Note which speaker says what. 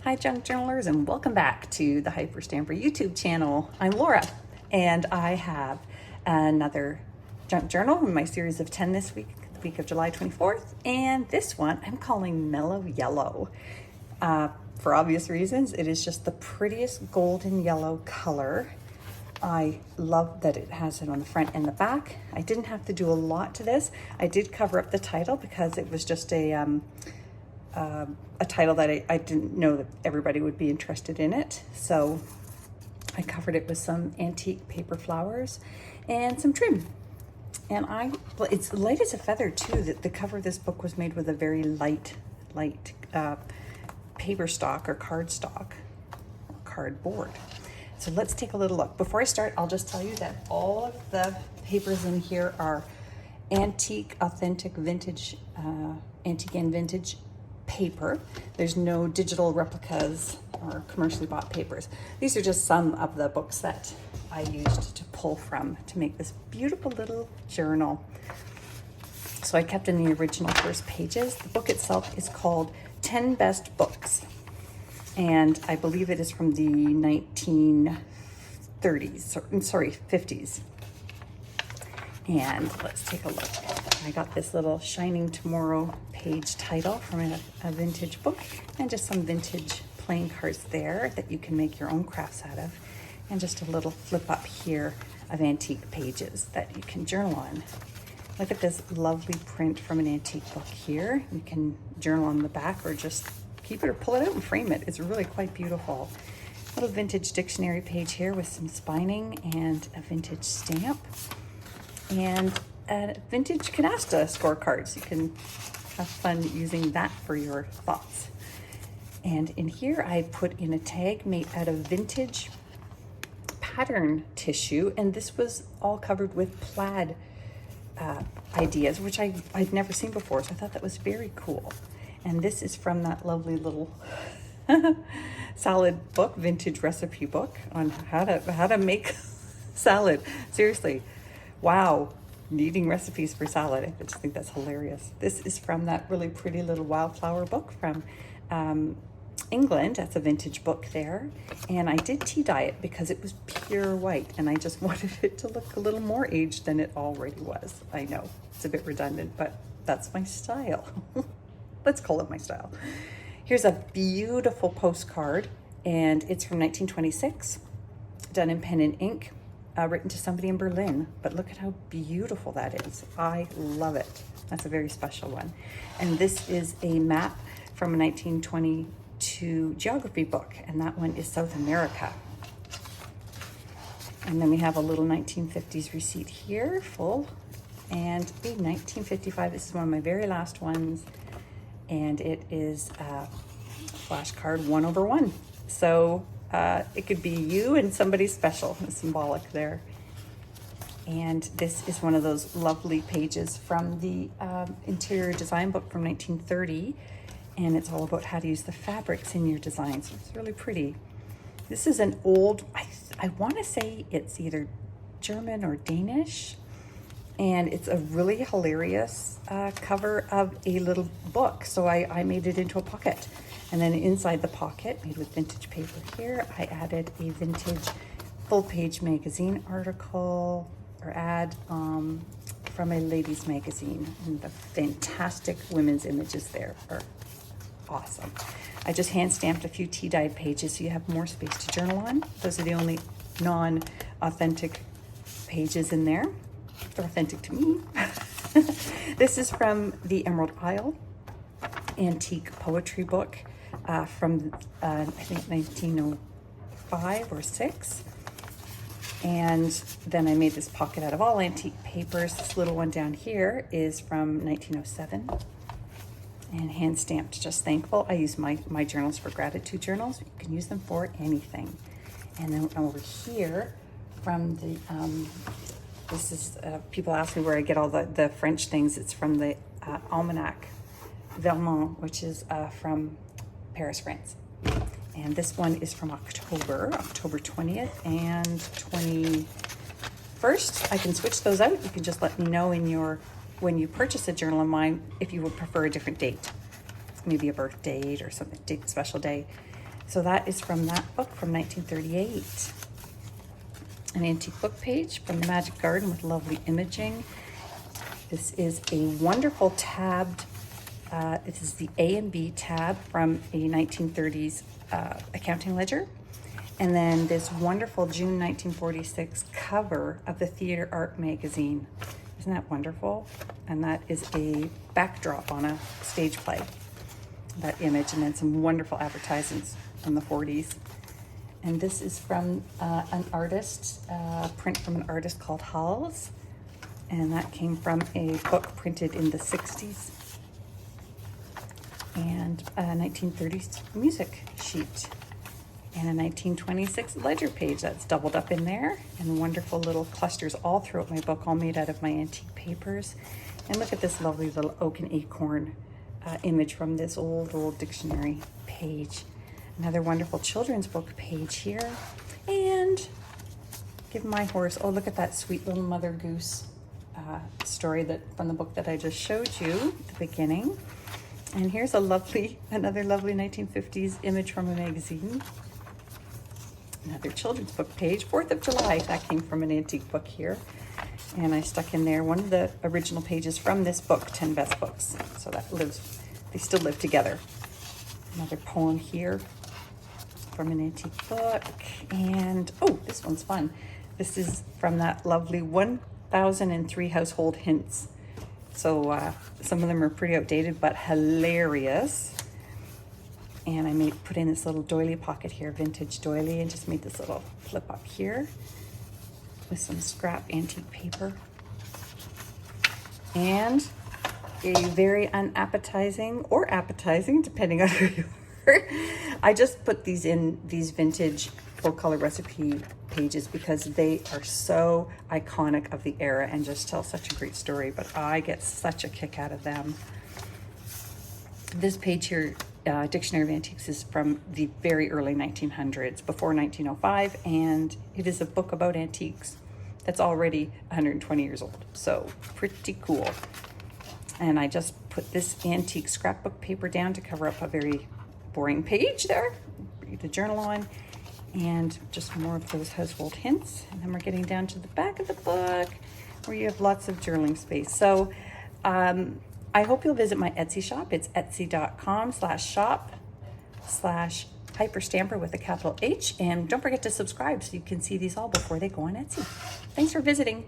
Speaker 1: Hi junk journalers, and welcome back to the Hyperstamper YouTube channel. I'm Laura and I have another junk journal in my series of 10 this week, the week of July 24th, and this one I'm calling Mellow Yellow. For obvious reasons, it is just the prettiest golden yellow color. I love that it has it on the front and the back. I didn't have to do a lot to this. I did cover up the title because it was just a title that I didn't know that everybody would be interested in it. So I covered it with some antique paper flowers and some trim. And well, it's light as a feather too. That the cover of this book was made with a very light paper stock or card stock or cardboard. So let's take a little look. Before I start, I'll just tell you that all of the papers in here are antique, authentic, vintage, antique and vintage paper. There's no digital replicas or commercially bought papers. These are just some of the books that I used to pull from to make this beautiful little journal. So I kept in the original first pages. The book itself is called 10 Best Books, and I believe it is from the 50s. And let's take a look. I got this little Shining Tomorrow page title from a vintage book, and just some vintage playing cards there that you can make your own crafts out of, and just a little flip up here of antique pages that you can journal on. Look at this lovely print from an antique book here. You can journal on the back or just keep it or pull it out and frame it. It's really quite beautiful. Little vintage dictionary page here with some spining and a vintage stamp. And a vintage canasta scorecard, so you can have fun using that for your thoughts. And in here I put in a tag made out of vintage pattern tissue, and this was all covered with plaid ideas, which I'd never seen before, so I thought that was very cool. And this is from that lovely little salad book, vintage recipe book on how to make salad. Seriously. Wow, needing recipes for salad. I just think that's hilarious. This is from that really pretty little wildflower book from England. That's a vintage book there. And I did tea dye it because it was pure white, and I just wanted it to look a little more aged than it already was. I know, it's a bit redundant, but that's my style. Let's call it my style. Here's a beautiful postcard, and it's from 1926, done in pen and ink. Written to somebody in Berlin, but look at how beautiful that is. I love it. That's a very special one. And this is a map from a 1922 geography book, and that one is South America. And then we have a little 1950s receipt here, full, and a 1955. This is one of my very last ones, and it is a flashcard 1/1. So it could be you and somebody special, symbolic there. And this is one of those lovely pages from the interior design book from 1930. And it's all about how to use the fabrics in your designs. It's really pretty. This is an old, I want to say it's either German or Danish. And it's a really hilarious cover of a little book. So I made it into a pocket. And then inside the pocket, made with vintage paper here, I added a vintage full-page magazine article or ad from a ladies' magazine. And the fantastic women's images there are awesome. I just hand-stamped a few tea-dyed pages so you have more space to journal on. Those are the only non-authentic pages in there. They're authentic to me. This is from the Emerald Isle antique poetry book from I think 1905 or 6. And then I made this pocket out of all antique papers. This little one down here is from 1907 and hand stamped Just Thankful. I use my journals for gratitude journals. You can use them for anything. And then over here from the this is people ask me where I get all the French things. It's from the Almanac Vermont, which is from Paris, France. And this one is from October 20th and 21st. I can switch those out. You can just let me know when you purchase a journal of mine if you would prefer a different date. Maybe a birth date or something, special day. So that is from that book from 1938. An antique book page from the Magic Garden with lovely imaging. This is a wonderful tabbed, this is the A and B tab from a 1930s accounting ledger. And then this wonderful June 1946 cover of the Theater Art magazine. Isn't that wonderful? And that is a backdrop on a stage play, that image, and then some wonderful advertisements from the 40s. And this is from an artist, print from an artist called Hulls. And that came from a book printed in the 60s. And a 1930s music sheet. And a 1926 ledger page that's doubled up in there, and wonderful little clusters all throughout my book, all made out of my antique papers. And look at this lovely little oak and acorn image from this old dictionary page. Another wonderful children's book page here. And give my horse, oh, look at that sweet little Mother Goose story that from the book that I just showed you at the beginning. And here's another lovely 1950s image from a magazine. Another children's book page, 4th of July, that came from an antique book here. And I stuck in there one of the original pages from this book, 10 Best Books. So that lives, they still live together. Another poem here from an antique book. And, oh, this one's fun. This is from that lovely 1003 Household Hints. So some of them are pretty outdated, but hilarious. And I put in this little doily pocket here, vintage doily, and just made this little flip up here with some scrap antique paper. And a very unappetizing, or appetizing, depending on who you are. I just put these in these vintage full color recipe pages because they are so iconic of the era and just tell such a great story, but I get such a kick out of them. This page here, Dictionary of Antiques, is from the very early 1900s, before 1905, and it is a book about antiques that's already 120 years old, so pretty cool. And I just put this antique scrapbook paper down to cover up a very boring page there, read the journal on, and just more of those household hints. And then we're getting down to the back of the book where you have lots of journaling space. So I hope you'll visit my Etsy shop. It's etsy.com/shop/Hyperstamper with a capital H. And don't forget to subscribe so you can see these all before they go on Etsy. Thanks for visiting.